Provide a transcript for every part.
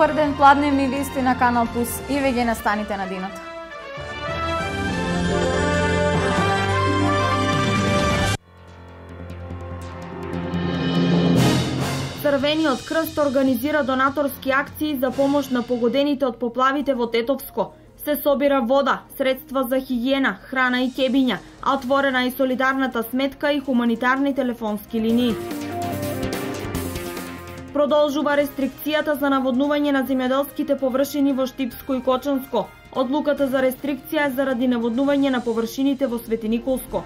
Добар ден, пладневни вести на Канал Плюс и веќе настаните на денот. Црвениот крст организира донаторски акции за помош на погодените од поплавите во Тетовско. Се собира вода, средства за хигиена, храна и кебиња, а отворена и солидарната сметка и хуманитарни телефонски линии. Продолжува рестрикцијата за наводнување на земјоделските површини во Штипско и Кочанско. Одлуката за рестрикција е заради наводнување на површините во Свети Николско.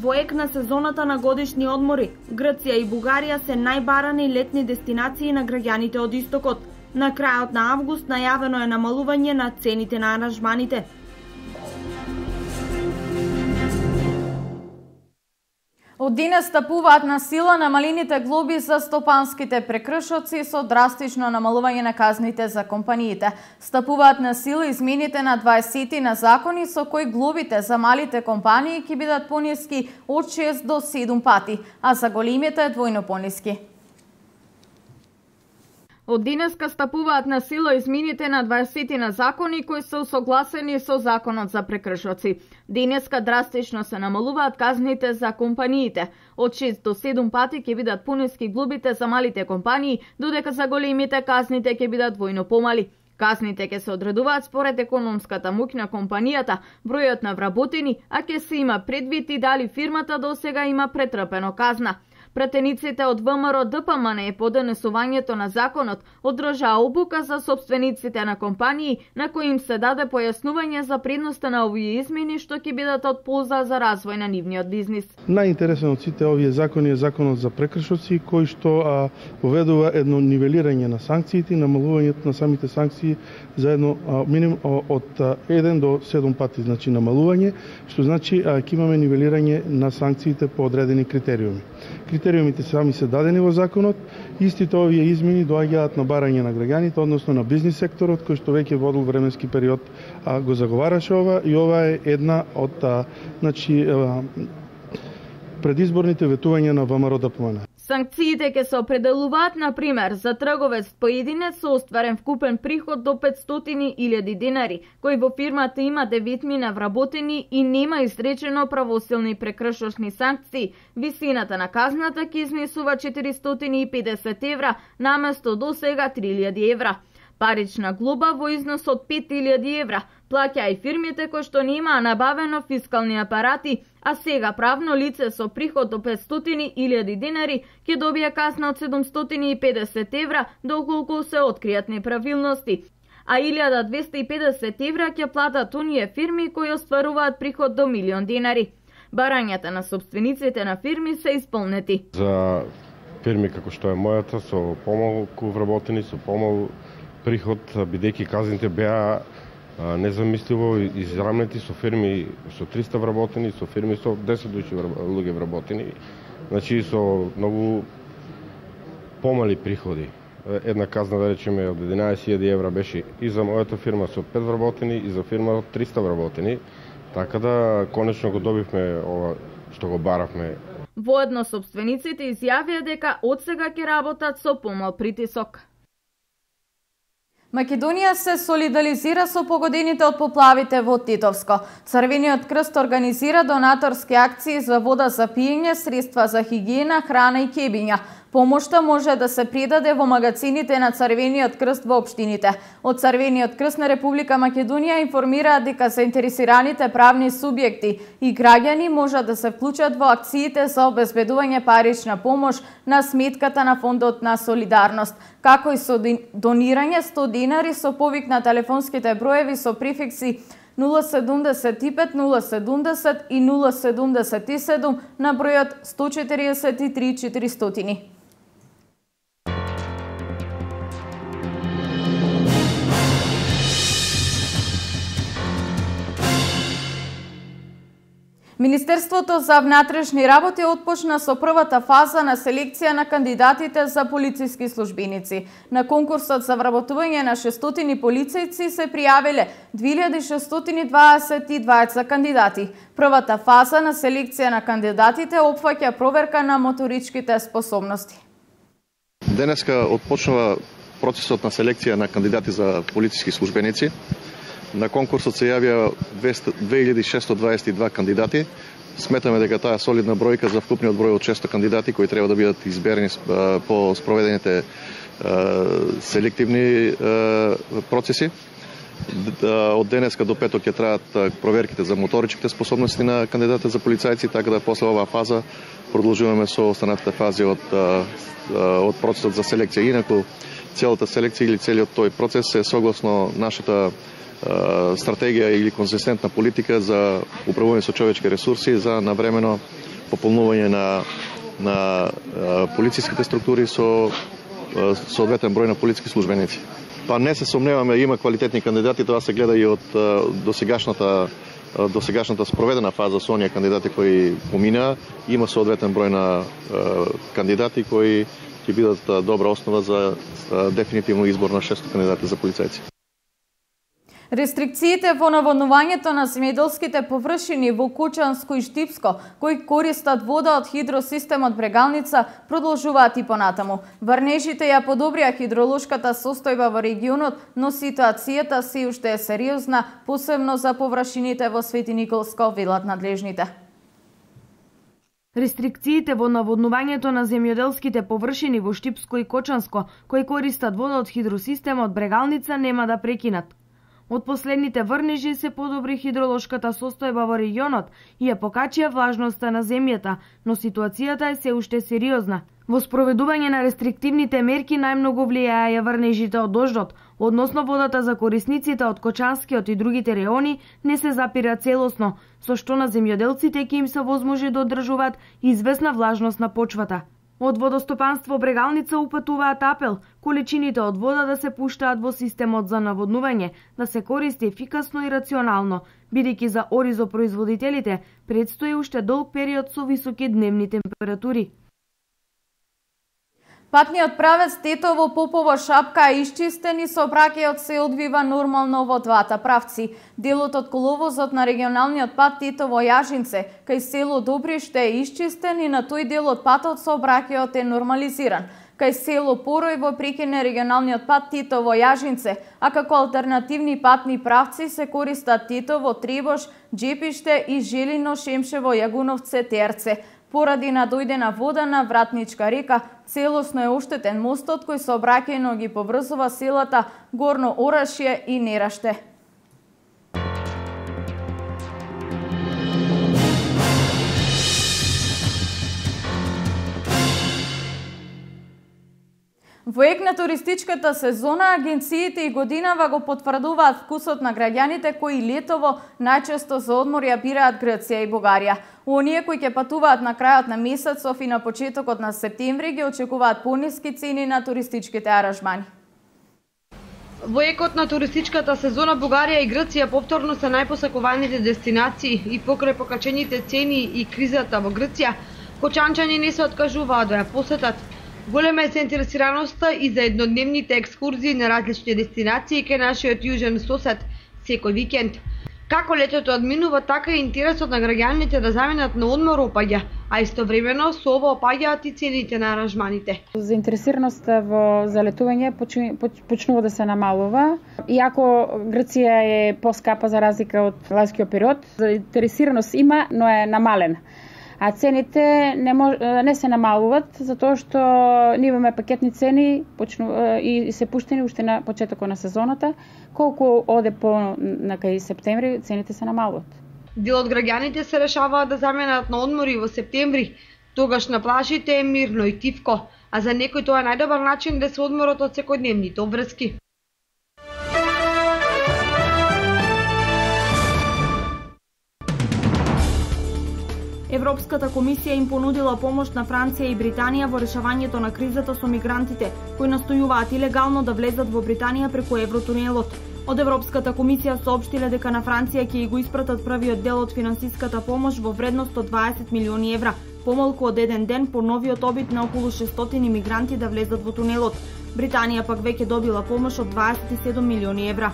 Во ек на сезоната на годишни одмори, Грција и Бугарија се најбарани летни дестинации на граѓаните од истокот. На крајот на август најавено е намалување на цените на аранжманите. Од денес стапуваат на сила намалените глоби за стопанските прекршоци со драстично намалување на казните за компаниите. Стапуваат на сила измените на 20 на закони со кои глобите за малите компании ќе бидат пониски од 6 до 7 пати, а за големите двојно пониски. Од денеска стапуваат на сила измените на 20 на закони кои се усогласени со законот за прекршоци. Денеска драстично се намалуваат казните за компаниите. Од 6 до 7 пати ќе бидат пониски глобите за малите компании, додека за големите казните ќе бидат двојно помали. Казните ќе се одредуваат според економската моќ на компанијата, бројот на вработени, а ќе се има предвид и дали фирмата досега има претрпено казна. Пратениците од ВМРО ДПМН по донесувањето на законот одржаа обука за собствениците на компании на кои им се даде појаснување за предноста на овие измени што ќе бидат од полза за развој на нивниот бизнис. Најинтересен од сите овие закони е законот за прекршоци кој што поведува едно нивелирање на санкциите, намалувањето на самите санкции за едно минимум од 1 до 7 пати, значи намалување, што значи ќе имаме нивелирање на санкциите по одредени критериуми. Критериумите сами се дадени во законот, истите овие измени доаѓаат на барање на граѓаните, односно на бизнис секторот, кој што веќе во одол временски период го заговараше ова, и ова е една од предизборните ветувања на ВМРО ДПМН. Санкциите ќе се определуваат, на пример, за трговец поединец со остварен вкупен приход до 500.000 денари, кој во фирмата има 9 вработени и нема изречено правосилни прекршочни санкции. Висината на казната ќе изнесува 450 евра наместо до сега 3000 евра. Парична глоба во износ од 5000 евра плаќа и фирмите кои што немаа набавено фискални апарати, а сега правно лице со приход до 500.000 денари ќе добие казна од 750 евра доколку се откријат неправилности, а 1250 евра ќе платат оние фирми кои остваруваат приход до 1.000.000 денари. Барањата на собствениците на фирми се исполнети. За фирми како што е мојата, со помалку вработени, со помал приход, бидејќи казните беа незамисливо израмнети со фирми со 300 вработени, со фирми со 10 луѓе вработени, значи со многу помали приходи. Една казна, да речеме, од 11.000 евра беше и за мојата фирма со 5 вработени и за фирма од 300 вработени, така да конечно го добивме ова што го баравме. Воедно собствениците изјавија дека одсега ќе работат со помал притисок. Македонија се солидаризира со погодените од поплавите во Тетовско. Црвениот крст организира донаторски акции за вода за пиење, средства за хигиена, храна и кебиња. Помошта може да се предаде во магазините на Црвениот крст во општините. Од Црвениот крст на Република Македонија информираат дека заинтересираните правни субјекти и граѓани можат да се вклучат во акциите за обезбедување парична помош на сметката на Фондот на солидарност, како и со донирање 100 денари со повик на телефонските броеви со префикси 075 070 и 077 на бројот 143 400. Министерството за внатрешни работи отпочна со првата фаза на селекција на кандидатите за полициски службеници. На конкурсот за вработување на 600 полицајци се пријавиле 2622 кандидати. Првата фаза на селекција на кандидатите опфаќа проверка на моторичките способности. Денеска отпочнува процесот на селекција на кандидати за полициски службеници. На конкурсот се јавија 2622 кандидати. Сметаме дека таа е солидна бројка за вкупниот број од 600 кандидати кои треба да бидат изберени по спроведените селективни процеси. Од денеска до петок ќе траат проверките за моторичките способности на кандидатите за полицајци, така да после оваа фаза продолжуваме со останатите фази од процесот за селекција. Инаку целата селекција или целиот тој процес е согласно нашата стратегија или конзистентна политика за управување со човечки ресурси, за навремено пополнување на полициските структури со соодветен број на полициски службеници. Па не се сомневаме, има квалитетни кандидати, тоа се гледа и од досегашната спроведена фаза со оние кандидати кои поминаа. Има соодветен број на кандидати кои ќе бидат добра основа за дефинитивно избор на 600 кандидати за полицајци. Рестрикциите во наводнувањето на земјоделските површини во Кочанско и Штипско, кои користат вода од хидросистемот Брегалница, продолжуваат и понатаму. Врнежите ја подобрија хидролошката состојба во регионот, но ситуацијата се уште е сериозна, посебно за површините во Свети Николско, велат надлежните. Рестрикциите во наводнувањето на земјоделските површини во Штипско и Кочанско, кои користат вода од хидросистемот Брегалница, нема да прекинат. Од последните врнежи се подобри хидролошката состојба во регионот и ја покачија влажноста на земјата, но ситуацијата е се уште сериозна. Во спроведување на рестриктивните мерки најмногу влијаја врнежите од дождот, односно водата за корисниците од Кочанскиот и другите реони не се запира целосно, со што на земјоделците ќе им се возможи да одржуваат извесна влажност на почвата. Од водостопанство Брегалница упатуваат апел количините од вода да се пуштаат во системот за наводнување, да се користи ефикасно и рационално, бидејќи за оризопроизводителите предстои уште долг период со високи дневни температури. Патниот правец Тетово-Попово-Шапка е исчистен и сообраќајот се одвива нормално во двата правци. Делот од коловозот на регионалниот пат Тетово-Јажинце кај село Добриште е исчистен и на тој дел од патот сообраќајот е нормализиран. Кај село Порој во прекине регионалниот пат Тетово-Јажинце, а како алтернативни патни правци се користат Тетово-Требош, Джепиште и Желино-Шемшево-Јагуновце-Терце. Поради надојдена вода на Вратничка река, целосно е оштетен мостот кој сообраќајно ги поврзува селата Горно Орашје и Нераште. Во ек на туристичката сезона, агенциите и годинава го потврдуваат вкусот на граѓаните кои летово најчесто за одмор ја бираат Грција и Бугарија. Оние кои ќе патуваат на крајот на месецов и на почетокот на септември ги очекуваат пониски цени на туристичките аранжмани. Во екот на туристичката сезона Бугарија и Грција повторно се најпосакуваните дестинации и покрај покачените цени и кризата во Грција, кочанчани не се откажуваат да ја посетат. Голема е заинтересираноста и за еднодневните екскурзии на различни дестинации кај нашиот јужен сосед секој викенд. Како летото одминува, така и интересот на граѓаните да заминат на одмор опаѓа, а истовремено со ова опаѓаат и цените на аранжманите. Заинтересираноста за летување почнува да се намалува. Иако Грција е поскапа за разлика од летскиот период, заинтересираност има, но е намалена. А цените не се намалуват, затоа што ние имаме пакетни цени и се пуштени уште на почетокот на сезоната. Колку оде по на кај септември, цените се намалуват. Дел од граѓаните се решаваат да заминат на одмори во септември. Тогаш на плажите е мирно и тивко, а за некој тоа е најдобар начин да се одморат од секојдневните обврски. Европската комисија им понудила помош на Франција и Британија во решавањето на кризата со мигрантите, кои настојуваат илегално да влезат во Британија преку евротунелот. Од Европската комисија соопштиле дека на Франција ќе го испратат првиот дел од финансиската помош во вредност од 20 милиони евра, помалку од еден ден по новиот обид на околу 600 мигранти да влезат во тунелот. Британија пак веќе добила помош од 27 милиони евра.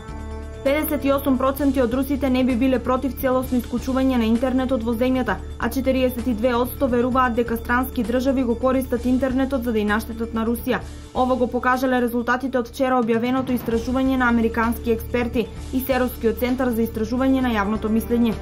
58% од русите не би биле против целосно исклучување на интернетот во земјата, а 42% веруваат дека странски држави го користат интернетот за да и наштетат на Русија. Ова го покажале резултатите од вчера објавеното истражување на американски експерти и Серовскиот центар за истражување на јавното мислење.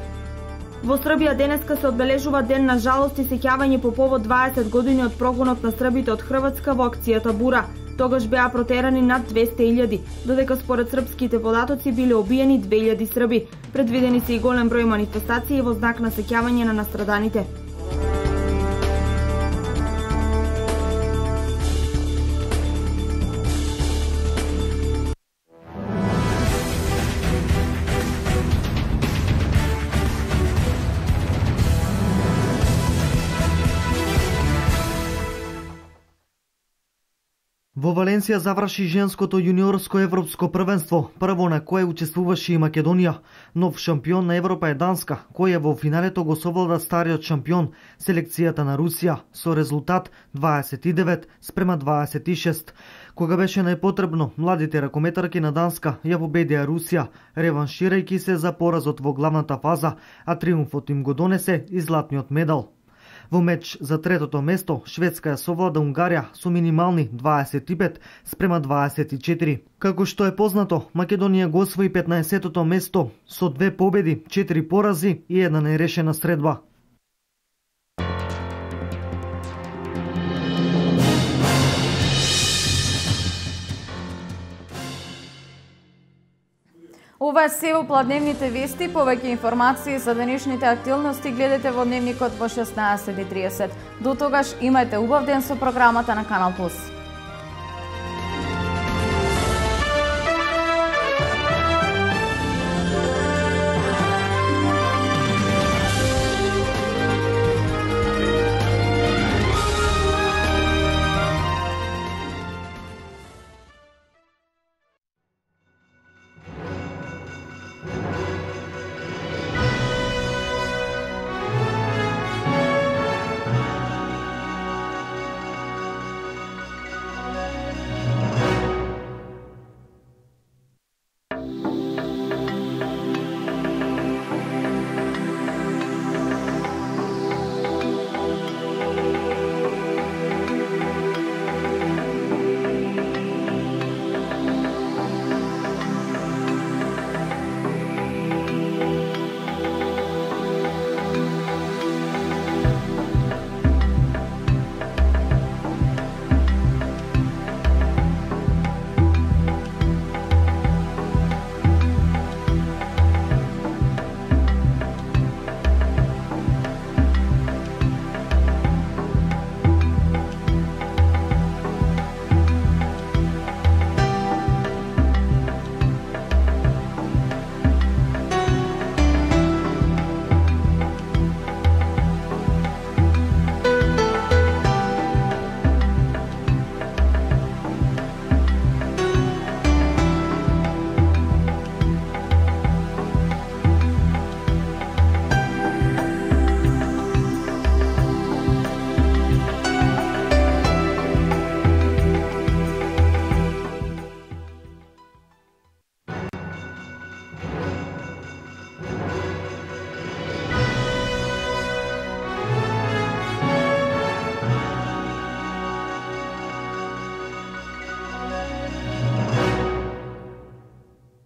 Во Србија денеска се одбележува ден на жалост и сеќавање по повод 20 години од прогонот на србите од Хрватска во акцијата Бура. Тогаш беа протерани над 200.000, додека според српските податоци биле убиени 2000 срби. Предвидени се и голем број манифестации во знак на сеќавање на настраданите. Во Валенсија заврши женското јуниорско европско првенство, прво на кое учествуваше и Македонија. Нов шампион на Европа е Данска, која во финалето го совлада стариот шампион, селекцијата на Русија, со резултат 29-26. Кога беше најпотребно, младите ракометарки на Данска ја победија Русија, реванширајќи се за поразот во главната фаза, а триумфот им го донесе и златниот медал. Во меч за третото место, Шведска ја совлада Унгарија со минимални 25-24. Како што е познато, Македонија го освои 15-тото место со 2 победи, 4 порази и една нерешена средба. Ова е се во Пладневните вести. Повеќе информации за денешните активности гледате во Дневникот во 16:30. До тогаш имајте убав ден со програмата на Канал Плюс.